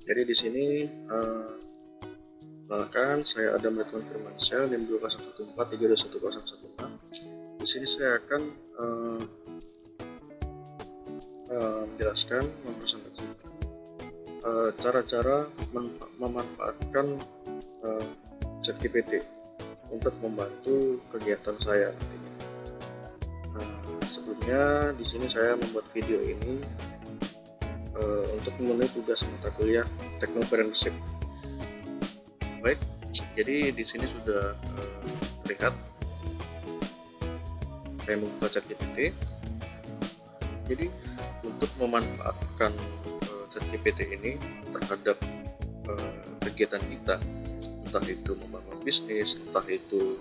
Jadi di sini perkenalkan, saya Adam Ridwan Firmansyah, NIM 20143210116. Di sini saya akan menjelaskan, mempresentasikan cara-cara memanfaatkan ChatGPT untuk membantu kegiatan saya nantinya. Sebelumnya di sini saya membuat video ini untuk memenuhi tugas mata kuliah Teknoforensik. Baik, jadi di sini sudah terlihat saya membuka ChatGPT. Jadi untuk memanfaatkan ChatGPT ini terhadap kegiatan kita, entah itu membangun bisnis, entah itu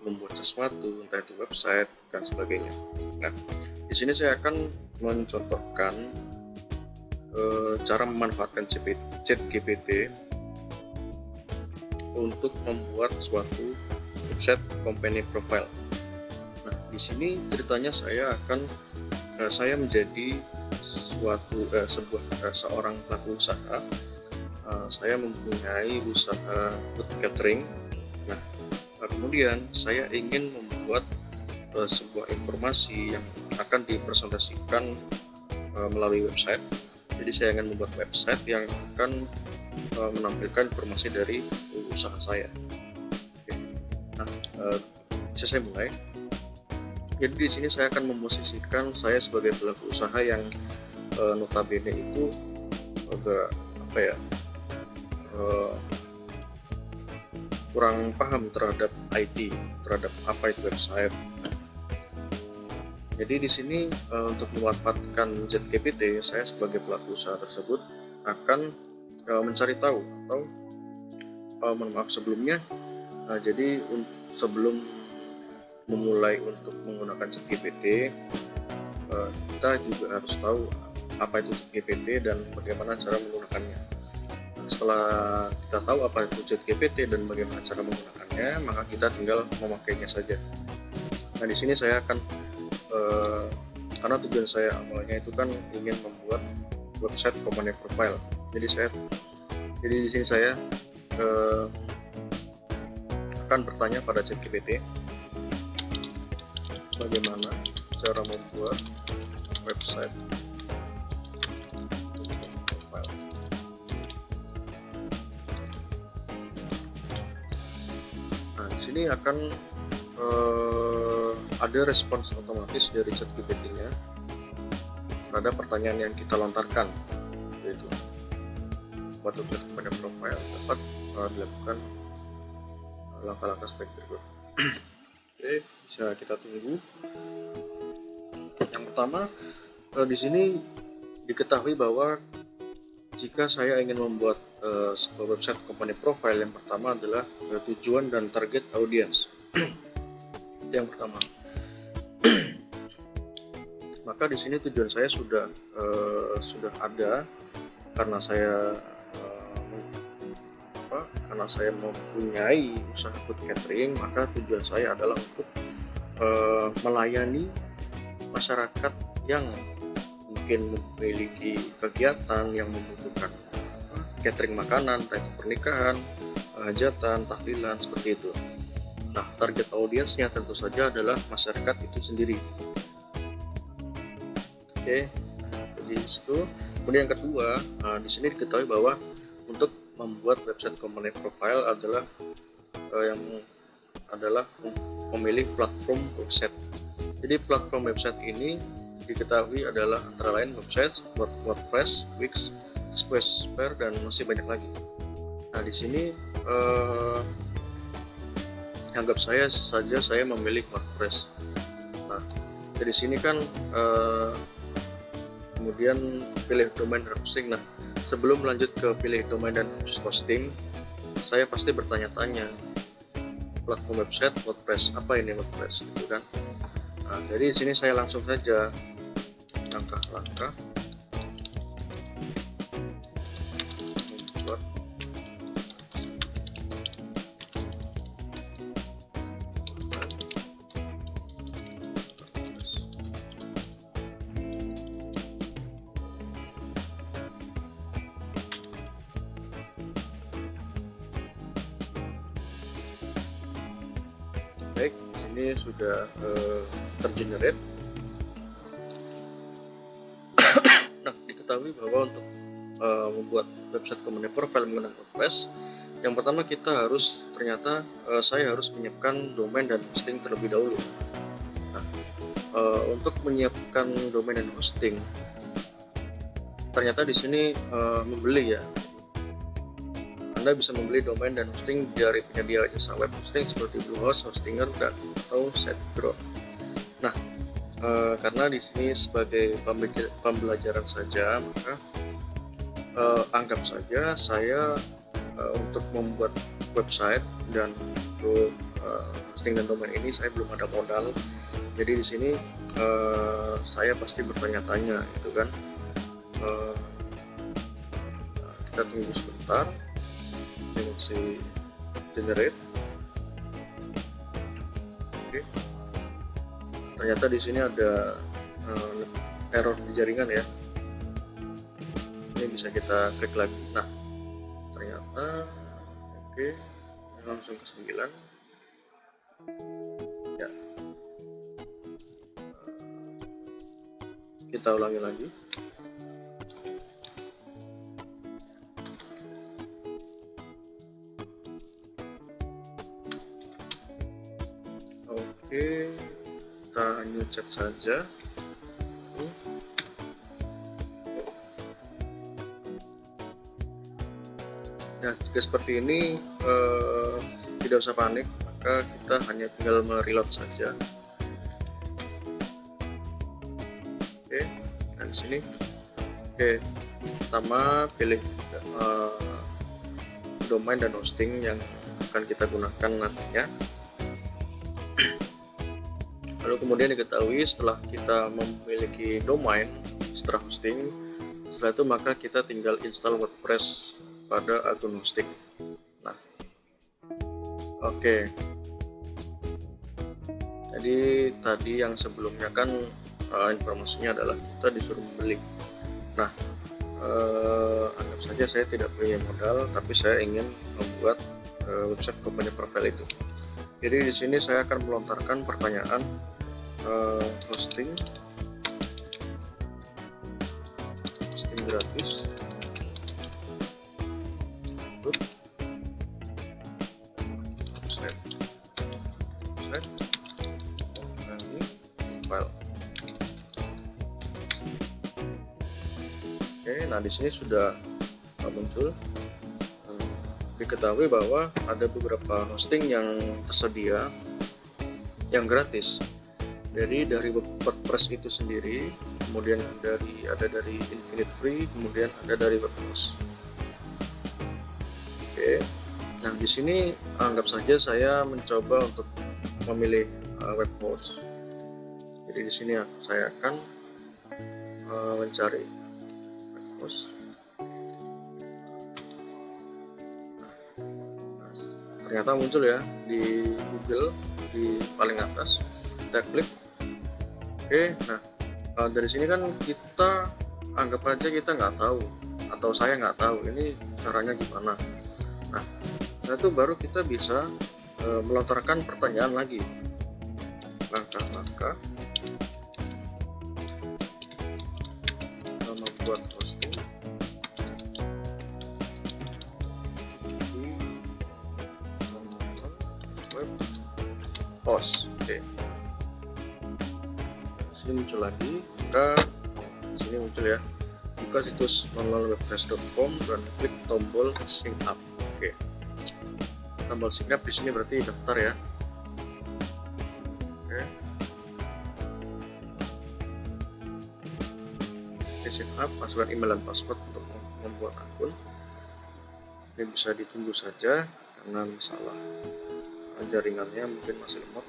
membuat sesuatu, entah itu website dan sebagainya. Nah, di sini saya akan mencontohkan cara memanfaatkan ChatGPT untuk membuat suatu website company profile. Nah, di sini ceritanya saya menjadi seorang pelaku usaha. Saya mempunyai usaha food catering. Nah, kemudian saya ingin membuat sebuah informasi yang akan dipresentasikan melalui website. Jadi saya ingin membuat website yang akan menampilkan informasi dari usaha saya. Oke. Nah, bisa saya mulai. Jadi di sini saya akan memposisikan saya sebagai pelaku usaha yang notabene itu agak kurang paham terhadap IT, terhadap apa itu website. Jadi di sini untuk memanfaatkan ChatGPT, saya sebagai pelaku usaha tersebut akan mencari tahu atau sebelumnya. Jadi sebelum memulai untuk menggunakan ChatGPT, kita juga harus tahu apa itu ChatGPT dan bagaimana cara menggunakannya. Setelah kita tahu apa itu ChatGPT dan bagaimana cara menggunakannya, maka kita tinggal memakainya saja. Nah, di sini saya akan karena tujuan saya awalnya itu kan ingin membuat website company profile. Jadi di sini saya akan bertanya pada ChatGPT bagaimana cara membuat website profile. Nah, di sini akan ada respons otomatis dari ChatGPT-nya terhadap pertanyaan yang kita lontarkan, yaitu buat website company profile dapat dilakukan langkah-langkah sebagai berikut. Oke, bisa kita tunggu. Yang pertama, di sini diketahui bahwa jika saya ingin membuat sebuah website company profile, yang pertama adalah tujuan dan target audience. Itu yang pertama. Maka di sini tujuan saya sudah ada karena saya mempunyai usaha food catering. Maka tujuan saya adalah untuk melayani masyarakat yang mungkin memiliki kegiatan yang membutuhkan catering makanan, entah itu pernikahan, hajatan, tahlilan, seperti itu. Nah, target audiensnya tentu saja adalah masyarakat itu sendiri. Oke, jadi itu. Kemudian yang kedua, di sini diketahui bahwa untuk membuat website company profile adalah memilih platform website. Jadi platform website ini diketahui adalah antara lain website, WordPress, Wix, Squarespace, dan masih banyak lagi. Nah, di sini anggap saya memilih WordPress. Nah, dari sini kan kemudian pilih domain dan hosting. Nah, sebelum lanjut ke pilih domain dan hosting, saya pasti bertanya-tanya, platform website WordPress, apa ini WordPress, gitu kan. Nah, jadi di sini saya langsung saja langkah-langkah membuat sini sudah tergenerate. Nah, diketahui bahwa untuk membuat website company profile menggunakan WordPress, yang pertama kita harus saya harus menyiapkan domain dan hosting terlebih dahulu. Nah, untuk menyiapkan domain dan hosting, ternyata di sini membeli ya. Anda bisa membeli domain dan hosting dari penyedia jasa web hosting seperti Bluehost, Hostinger, dan atau SiteGround. Nah, karena di sini sebagai pembelajaran saja, maka anggap saja saya untuk membuat website dan untuk hosting dan domain ini saya belum ada modal. Jadi di sini saya pasti bertanya-tanya, gitu kan. Kita tunggu sebentar. Ini masih generate. Oke. Ternyata di sini ada error di jaringan ya. Ini bisa kita klik lagi. Nah, ternyata oke, langsung ke 9 ya. Kita ulangi lagi. Oke, kita new chat saja. Nah, jika seperti ini tidak usah panik, maka kita hanya tinggal mereload saja. Oke, nah di sini oke, pertama pilih domain dan hosting yang akan kita gunakan nantinya. Lalu kemudian diketahui setelah kita memiliki domain, setelah hosting, setelah itu maka kita tinggal install WordPress pada akun hosting. Nah, oke. Jadi tadi yang sebelumnya kan informasinya adalah kita disuruh membeli. Nah, anggap saja saya tidak punya modal, tapi saya ingin membuat website company profile itu. Jadi di sini saya akan melontarkan pertanyaan hosting gratis untuk website file. Oke, nah di sini sudah muncul. Diketahui bahwa ada beberapa hosting yang tersedia yang gratis. Jadi dari WordPress itu sendiri, kemudian ada dari Infinite Free, kemudian ada dari Webhost. Oke, nah di sini anggap saja saya mencoba untuk memilih Webhost. Jadi di sini saya akan mencari Webhost. Ternyata muncul ya di Google di paling atas. Kita klik. Oke, nah dari sini kan kita anggap aja kita nggak tahu, atau saya nggak tahu ini caranya gimana. Nah, setelah itu baru kita bisa melontarkan pertanyaan lagi, langkah-langkah membuat hosting di web host. Oke, sini muncul lagi, sini muncul ya, buka situs manualwordpress.com dan klik tombol sign up. Oke, tombol sign up di sini berarti daftar ya. Oke, sign up, masukkan email dan password untuk membuat akun. Ini bisa ditunggu saja karena masalah jaringannya mungkin masih lemot.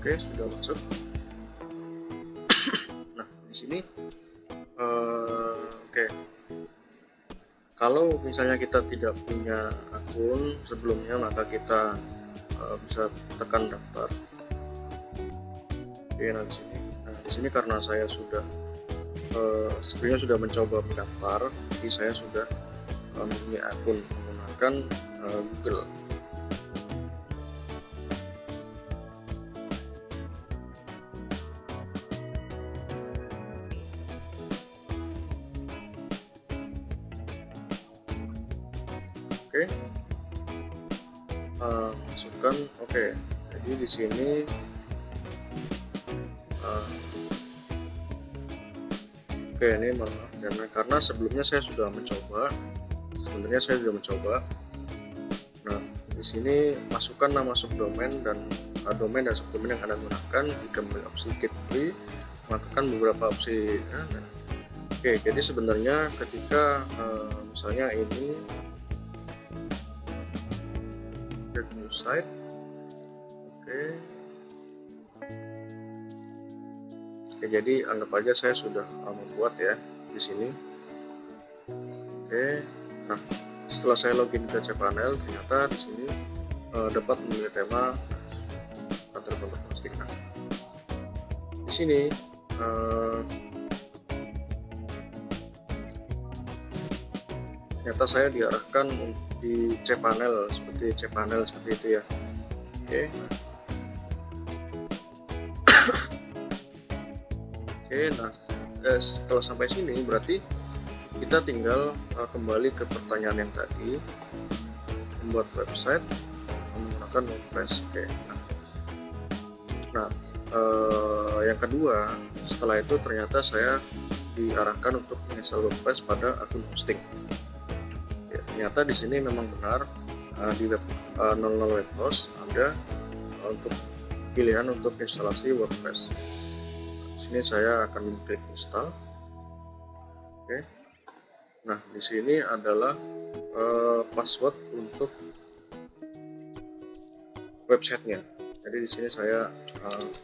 Oke, sudah masuk. Nah, di sini oke. Kalau misalnya kita tidak punya akun sebelumnya, maka kita bisa tekan daftar. Oke, nah di sini karena saya sudah sebelumnya sudah mencoba mendaftar, jadi saya sudah mempunyai akun menggunakan Google. Oke, masukkan. Oke, jadi di sini oke, ini maaf karena sebelumnya saya sudah mencoba. Sebenarnya saya sudah mencoba. Nah, di sini masukkan nama subdomain dan domain dan subdomain yang Anda gunakan. Jika memilih opsi keep free, mengatakan beberapa opsi. Oke, jadi sebenarnya ketika misalnya ini create new site. Oke. Oke, jadi anggap aja saya sudah membuat ya di sini. Oke, nah setelah saya login ke cPanel, ternyata di sini dapat memilih tema kantor bentuk plastik. Nah, di sini ternyata saya diarahkan di cPanel seperti itu ya. Oke. Oke, nah setelah sampai sini berarti kita tinggal kembali ke pertanyaan yang tadi, membuat website menggunakan WordPress. Oke, nah yang kedua, setelah itu ternyata saya diarahkan untuk menginstal WordPress pada akun hosting. Ya, ternyata di sini memang benar di web 00 webhost ada untuk pilihan untuk instalasi WordPress. Sini saya akan klik install. Oke. Nah, di sini adalah password untuk websitenya. Jadi di sini saya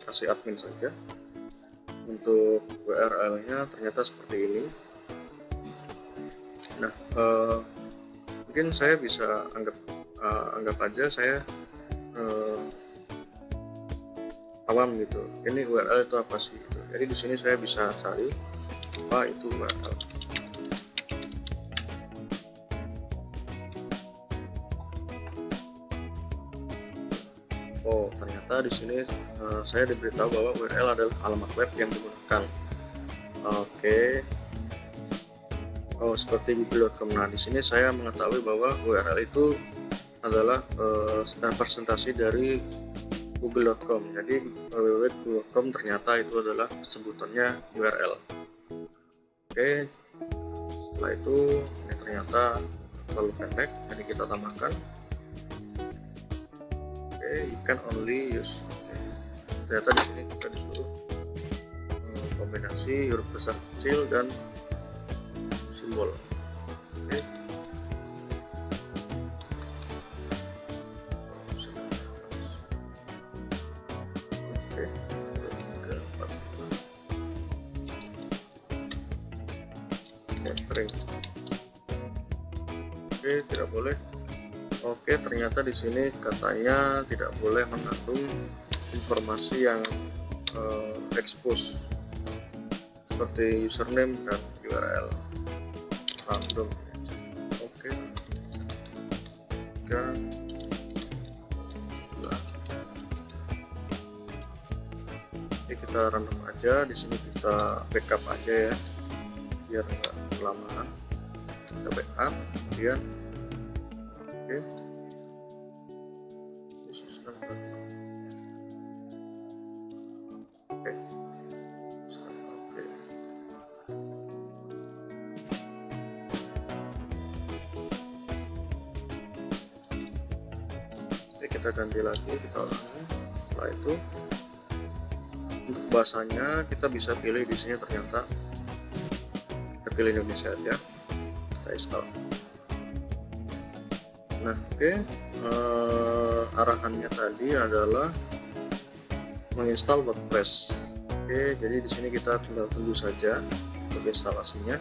kasih admin saja. Untuk URL-nya ternyata seperti ini. Nah, mungkin saya bisa anggap aja saya awam gitu. Ini URL itu apa sih? Gitu. Jadi di sini saya bisa cari apa itu URL. Oh, ternyata di sini saya diberitahu bahwa URL adalah alamat web yang digunakan. Oke. Oh, seperti google.com. Nah, di sini saya mengetahui bahwa URL itu adalah representasi dari google.com. Jadi www.google.com ternyata itu adalah sebutannya URL. Oke, setelah itu ini ternyata terlalu pendek, jadi kita tambahkan. Oke, you can only use. Ternyata di sini kita disuruh kombinasi huruf besar kecil dan simbol. Oke. Oke, tidak boleh. Oke, ternyata di sini katanya tidak boleh mengandung informasi yang expose seperti username dan URL random. Oke. Oke, kita random aja. Di sini kita backup aja ya, biar nggak kelamaan. Kita backup, kemudian oke. Kita ganti lagi, kita ulangi. Setelah itu untuk bahasanya kita bisa pilih di sini, ternyata kita pilih Indonesia aja, kita install. Nah, oke. Arahannya tadi adalah menginstal WordPress. Oke, jadi di sini kita tinggal tunggu saja untuk instalasinya.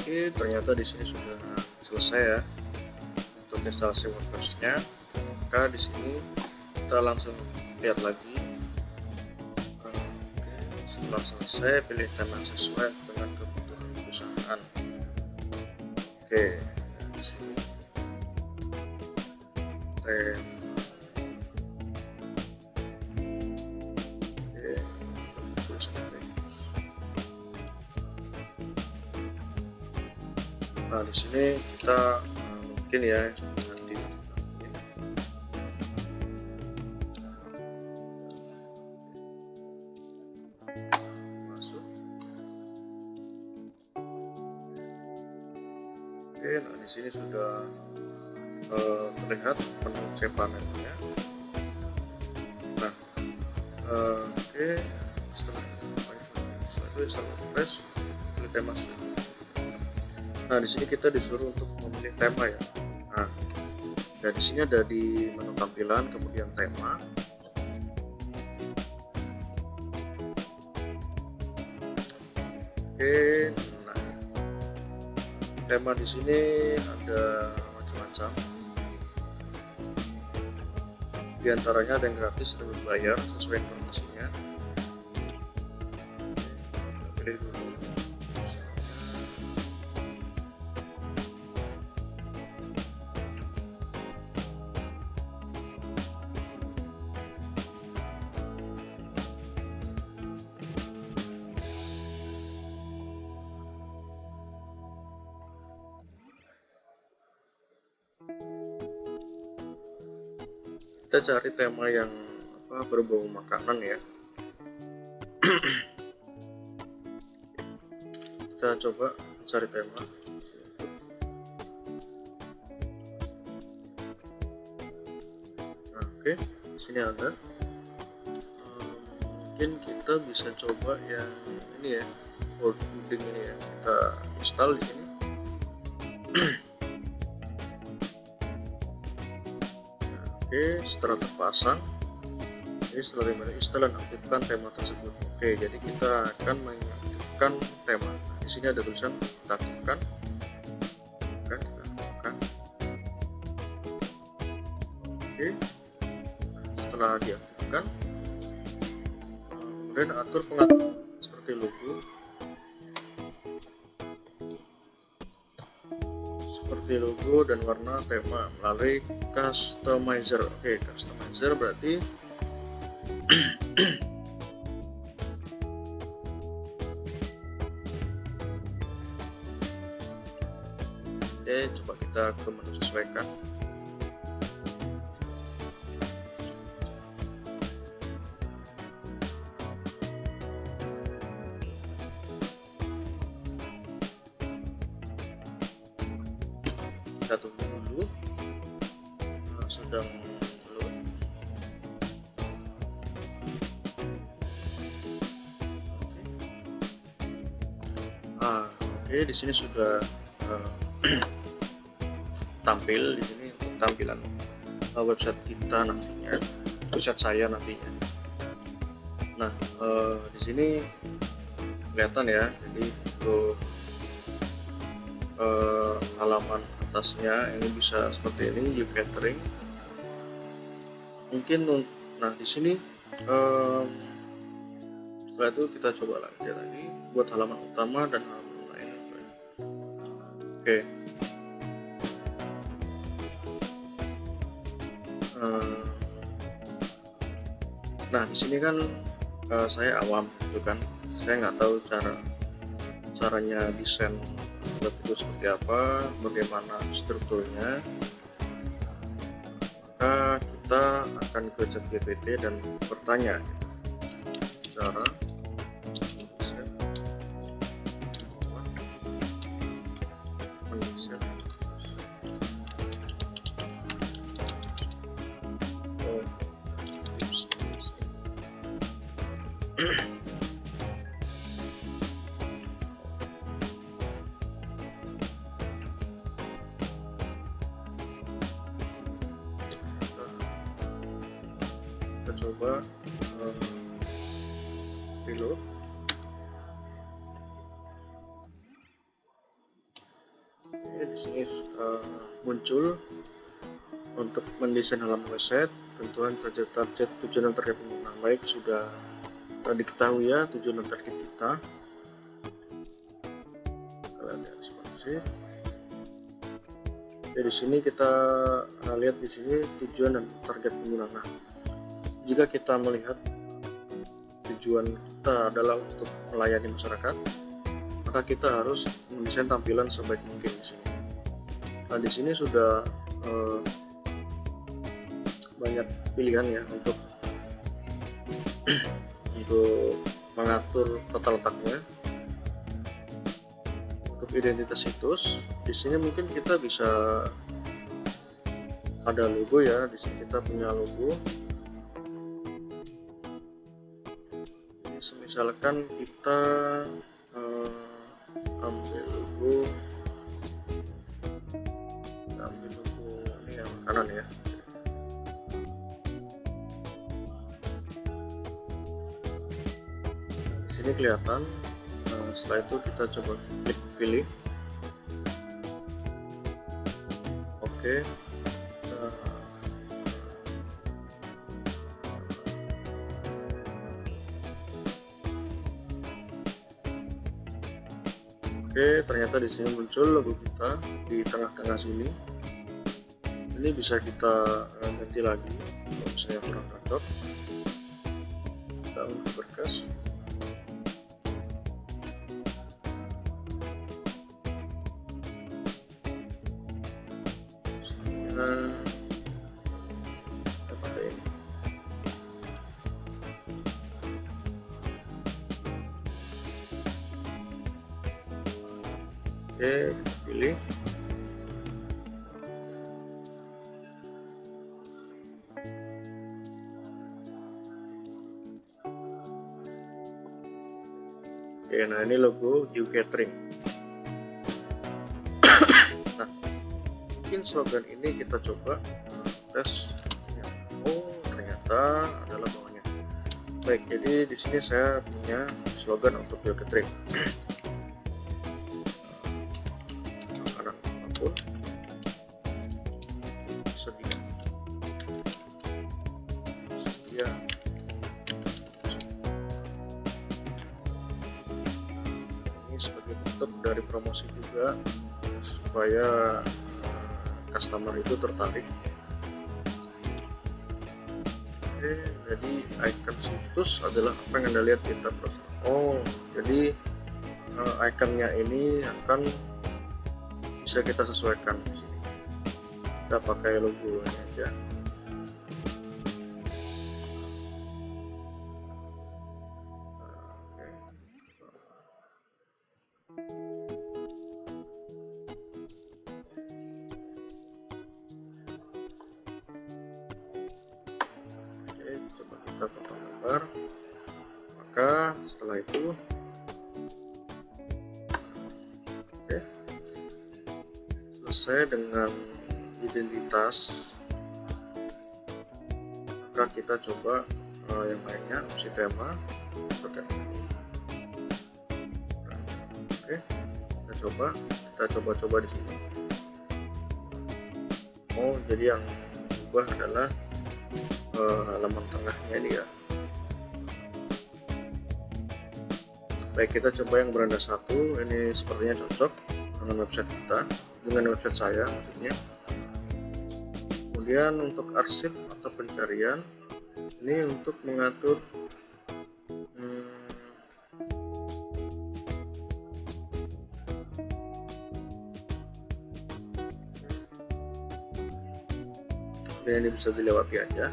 Oke, ternyata di sini sudah selesai ya untuk instalasi WordPress-nya. Maka di sini kita langsung lihat lagi. Oke, setelah selesai pilih tema sesuai dengan kebutuhan perusahaan. Oke, di sini tema. Nah, di sini kita mungkin ya nanti masuk. Oke, nah di sini sudah terlihat menu cPanel-nya. Nah, oke, setelah itu install WordPress, pilih tema. Nah, di sini kita disuruh untuk memilih tema ya. Nah, dan di sini ada di menu tampilan, kemudian tema. Oke, nah tema di sini ada macam-macam. Di antaranya ada yang gratis, ada yang berbayar sesuai informasinya. Pilih dulu. Kita cari tema yang berbau makanan ya. Kita coba cari tema. Nah, oke, sini ada. Mungkin kita bisa coba yang ini ya, world fooding ini ya. Kita install di sini. Oke, setelah terpasang, ini setelah install dan aktifkan tema tersebut. Oke, jadi kita akan mengaktifkan tema. Di sini ada tulisan kita aktifkan. Oke, kita aktifkan. Oke, setelah diaktifkan, kemudian atur pengaturan seperti logo, dan warna tema melalui customizer. Oke, customizer berarti oke, coba kita ke menu sesuaikan. Kita tunggu dulu, sedang load. Oke, di sini sudah tampil di sini untuk tampilan website kita nantinya, website saya nantinya. Nah, di sini kelihatan ya, jadi untuk halaman atasnya ini bisa seperti ini, catering. Mungkin nah di sini setelah itu kita coba lagi buat halaman utama dan halaman lain. Oke. Nah di sini kan saya awam gitu kan, saya nggak tahu caranya desain web itu seperti apa, bagaimana strukturnya. Maka kita akan ke ChatGPT dan bertanya cara mendesain kita coba reload. muncul untuk mendesain halaman website. Tentuan target tujuan dan target pengguna baik sudah diketahui ya, tujuan dan target kita. Kalian lihat seperti ini. Di sini kita lihat di sini tujuan dan target pengguna. Nah, jika kita melihat tujuan kita adalah untuk melayani masyarakat, maka kita harus mendesain tampilan sebaik mungkin di sini. Nah, di sini sudah banyak pilihan ya untuk mengatur tata letaknya. Untuk identitas situs, di sini mungkin kita bisa ada logo ya. Di sini kita punya logo. Ini misalkan kita ambil logo ini yang kanan ya. Di sini kelihatan. Setelah itu kita coba klik pilih. Oke. Oke, ternyata di sini muncul logo kita di tengah-tengah sini. Ini bisa kita ganti lagi kalau misalnya kurang cocok. Kita unduh berkas. Kita pakai ini. Oke, kita pilih. Oke, nah ini logo You Catering. Nah, mungkin slogan ini kita coba tes. Oh, ternyata adalah bawahnya. Baik, jadi di sini saya punya slogan untuk You Catering. Sebagai bentuk dari promosi juga supaya customer itu tertarik. Oke, jadi icon situs adalah apa yang Anda lihat di tab browser. Oh, jadi ikonnya ini akan bisa kita sesuaikan di sini. Kita pakai logo aja. Coba kita potong gambar. Maka setelah itu selesai dengan identitas, maka kita coba yang lainnya, opsi tema. Oke, kita coba di sini. Oh, jadi yang berubah adalah halaman tengahnya dia. Baik, kita coba yang beranda 1. Ini sepertinya cocok dengan website kita, dengan website saya maksudnya. Kemudian untuk arsip atau pencarian, ini untuk mengatur ini bisa dilewati aja.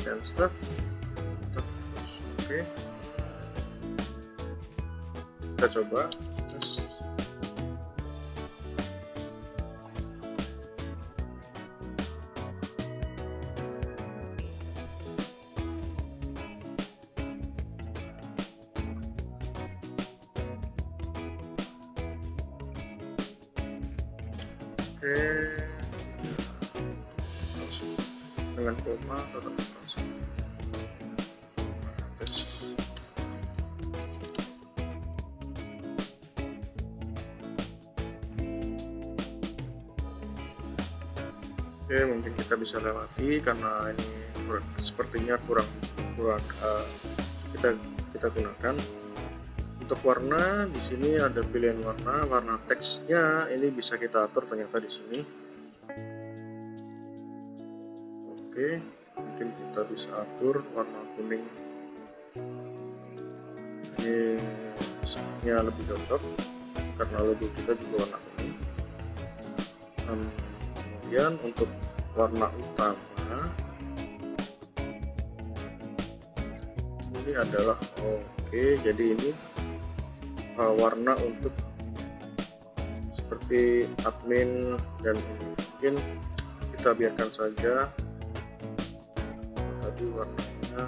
Dan stop. Oke, kita coba. Oke, dengan koma tetap langsung. Oke, mungkin kita bisa lewati karena ini sepertinya kurang kurang kita kita gunakan. Untuk warna di sini ada pilihan warna teksnya ini bisa kita atur ternyata di sini. Oke, mungkin kita bisa atur warna kuning. Ini sepertinya lebih cocok karena logo kita juga warna kuning. Kemudian untuk warna utama ini adalah jadi ini warna untuk seperti admin, dan mungkin kita biarkan saja tadi warnanya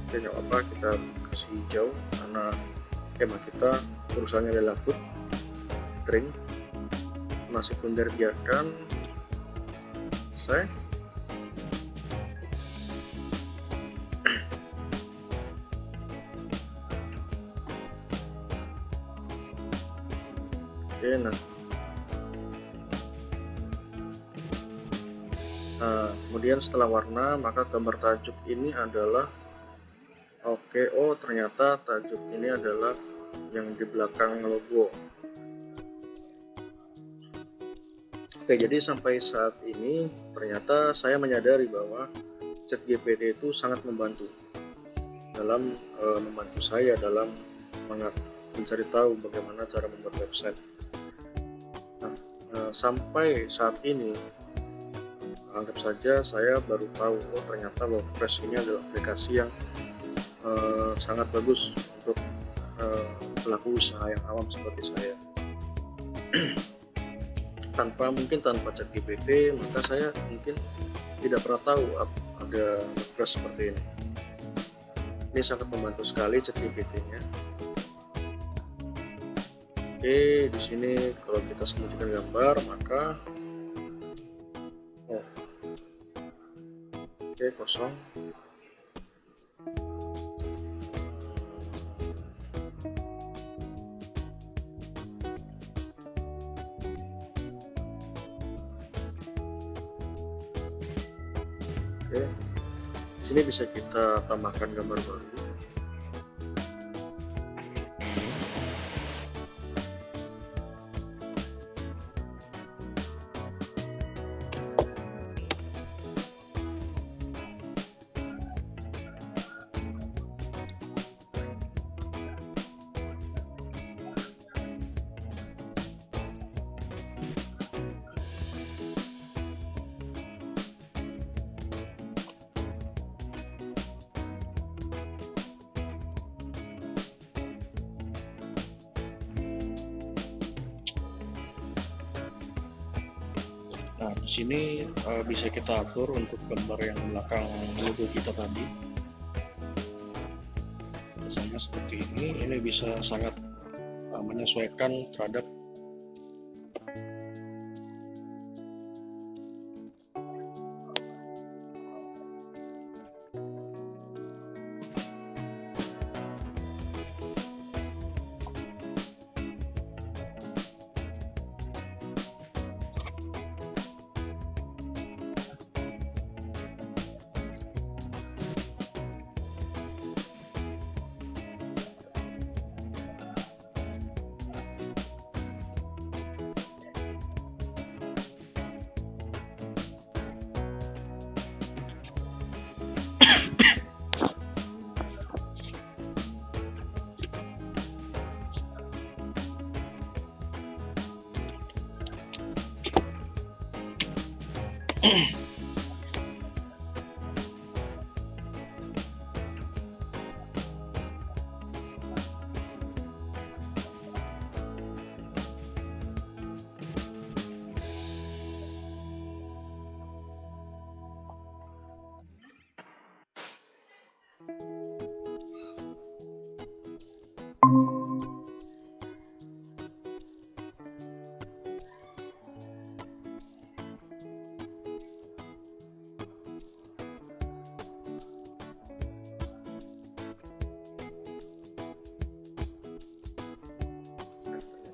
nggak apa, kita kasih hijau karena tema kita urusannya adalah food drink. Warna sekunder biarkan selesai. Oke, nah kemudian setelah warna maka gambar tajuk ini adalah ternyata tajuk ini adalah yang di belakang logo. Jadi sampai saat ini ternyata saya menyadari bahwa ChatGPT itu sangat membantu saya dalam mencari tahu bagaimana cara membuat website. Sampai saat ini anggap saja saya baru tahu ternyata WordPress ini adalah aplikasi yang sangat bagus untuk pelaku usaha yang awam seperti saya. Tanpa ChatGPT maka saya mungkin tidak pernah tahu ada WordPress seperti ini. Ini sangat membantu sekali ChatGPT-nya. Oke, di sini kalau kita sembunyikan gambar maka kosong. Oke, sini bisa kita tambahkan gambar baru. Nah, di sini bisa kita atur untuk gambar yang belakang logo kita tadi. Misalnya seperti ini bisa sangat menyesuaikan terhadap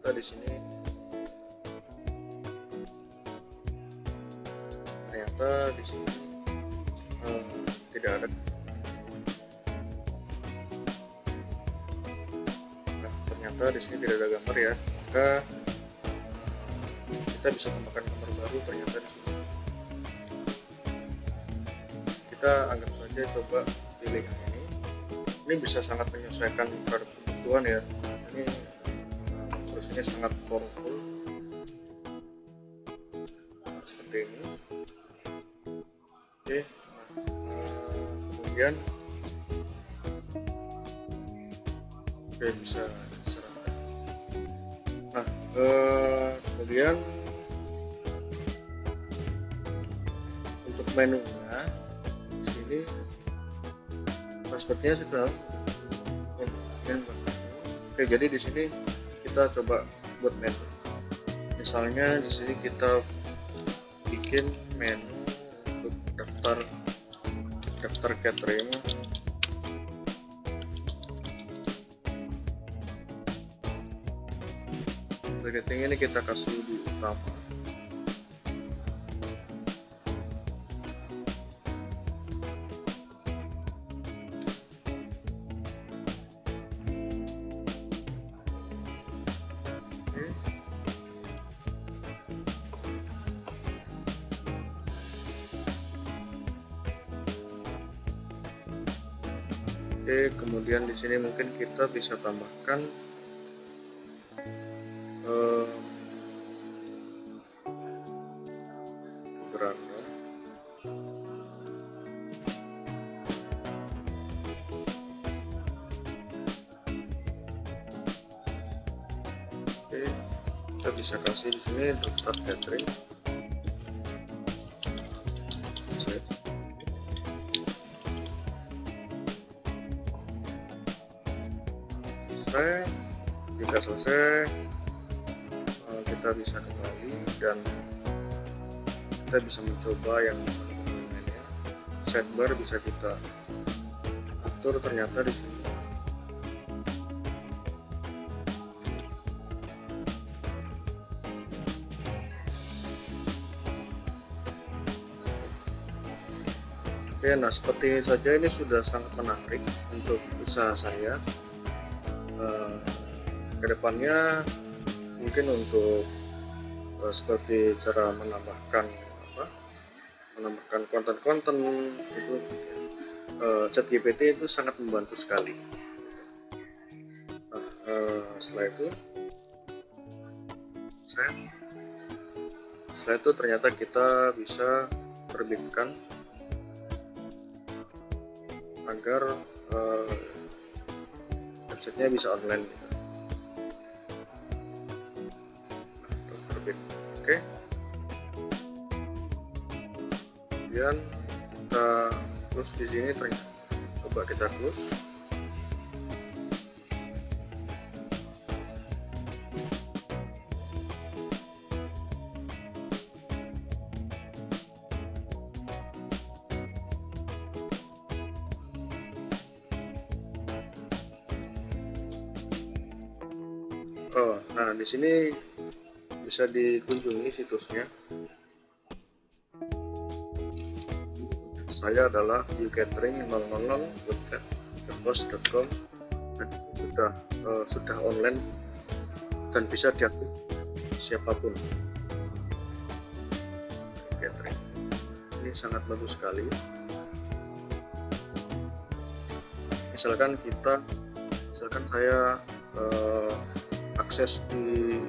kita di sini ternyata ternyata di sini tidak ada. Nah, ternyata di sini tidak ada gambar ya, maka kita bisa tambahkan gambar baru. Ternyata di sini kita anggap saja coba pilih yang ini bisa sangat menyesuaikan terhadap kebutuhan ya. Ini terus ini sangat powerful seperti ini. Oke, kemudian bisa diserahkan. Nah, kemudian untuk menunya di sini passwordnya sudah. Oke, jadi di sini kita coba buat menu. Misalnya di sini kita bikin menu untuk daftar catering. Catering ini kita kasih di utama. Oke, kemudian di sini mungkin kita bisa tambahkan beranda. Oke, kita bisa kasih di sini daftar catering. Jika selesai, kita bisa kembali dan kita bisa mencoba yang lainnya. Sidebar bisa kita atur. Ternyata di sini oke. Nah, seperti ini saja. Ini sudah sangat menarik untuk usaha saya. Kedepannya mungkin untuk seperti cara menambahkan konten-konten itu, ChatGPT itu sangat membantu sekali. Nah, setelah itu ternyata kita bisa terbitkan agar websitenya bisa online gitu. Oke, kemudian kita close di sini. Ternyata coba kita close. Nah, di sini bisa dikunjungi situsnya. Saya adalah viewcatering000.wordpress.com dan sudah online dan bisa diakses siapapun. Catering ini sangat bagus sekali. Misalkan saya akses di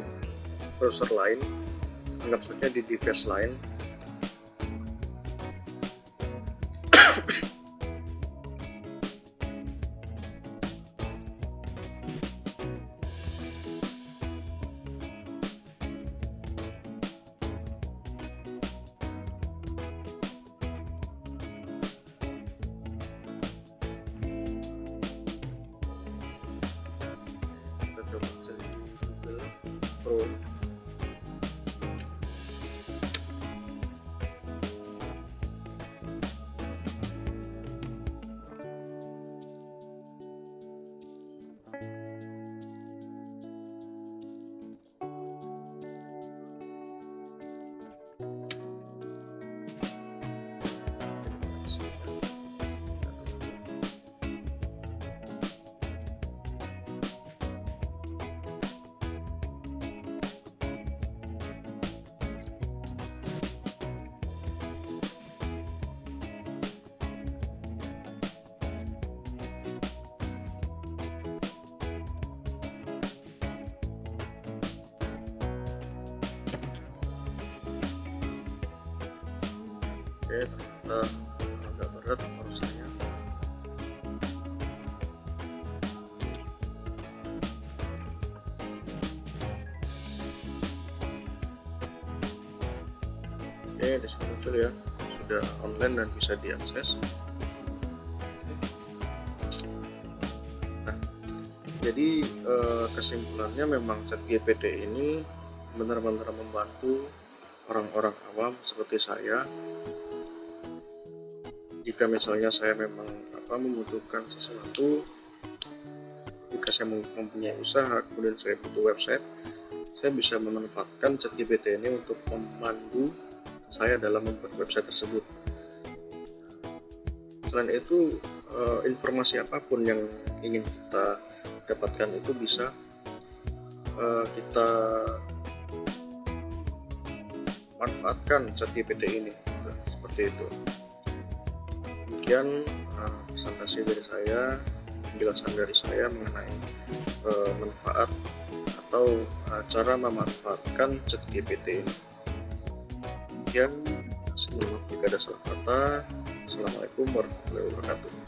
browser lain, anggap saja di device lain. Kita coba cari Google Chrome. Oke, ternyata agak berat prosesnya. Oke, di sini muncul ya, sudah online dan bisa diakses. Nah, jadi kesimpulannya memang ChatGPT ini benar-benar membantu orang-orang awam seperti saya. Jika misalnya saya memang membutuhkan sesuatu, jika saya mempunyai usaha, kemudian saya butuh website, saya bisa memanfaatkan ChatGPT ini untuk memandu saya dalam membuat website tersebut. Selain itu, informasi apapun yang ingin kita dapatkan itu bisa kita manfaatkan ChatGPT ini, seperti itu. Demikian presentasi dari saya, penjelasan dari saya mengenai manfaat atau cara memanfaatkan ChatGPT ini. Demikian, mohon maaf jika ada salah kata. Assalamualaikum warahmatullahi wabarakatuh.